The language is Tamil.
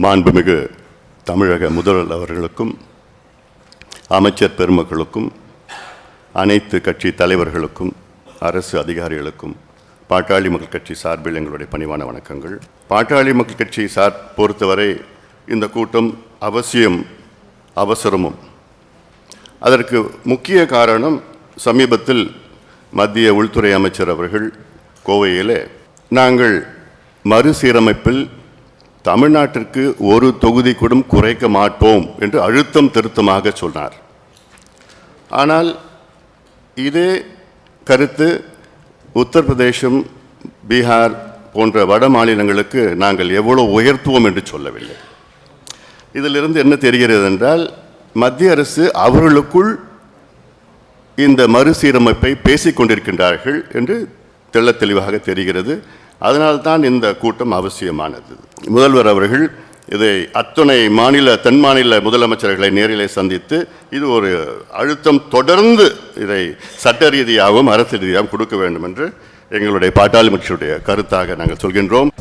மாண்புமிகு தமிழக முதல்வர் அவர்களுக்கும் அமைச்சர் பெருமக்களுக்கும் அனைத்து கட்சி தலைவர்களுக்கும் அரசு அதிகாரிகளுக்கும் பாட்டாளி மக்கள் கட்சி சார்பில் எங்களுடைய பணிவான வணக்கங்கள். பாட்டாளி மக்கள் கட்சி பொறுத்தவரை இந்த கூட்டம் அவசியம் அவசரமும். அதற்கு முக்கிய காரணம், சமீபத்தில் மத்திய உள்துறை அமைச்சர் அவர்கள் கோவையில் நாங்கள் மறுசீரமைப்பில் தமிழ்நாட்டிற்கு ஒரு தொகுதி கூட குறைக்க மாட்டோம் என்று அழுத்தம் திருத்தமாக சொன்னார். ஆனால் இதே கருத்து உத்தரப்பிரதேசம், பீகார் போன்ற வட மாநிலங்களுக்கு நாங்கள் எவ்வளோ உயர்த்துவோம் என்று சொல்லவில்லை. இதிலிருந்து என்ன தெரிகிறது என்றால், மத்திய அரசு அவர்களுக்குள் இந்த மறுசீரமைப்பை பேசிக்கொண்டிருக்கின்றார்கள் என்று தெள்ளத் தெளிவாக தெரிகிறது. அதனால்தான் இந்த கூட்டம் அவசியமானது. முதல்வர் அவர்கள் இதை அத்துணை தென் மாநில முதலமைச்சர்களை நேரிலே சந்தித்து இது ஒரு அழுத்தம் தொடர்ந்து இதை சட்ட ரீதியாகவும் அரசு ரீதியாகவும் கொடுக்க வேண்டும் என்று எங்களுடைய பாட்டாளி கட்சியுடைய கருத்தாக நாங்கள் சொல்கின்றோம்.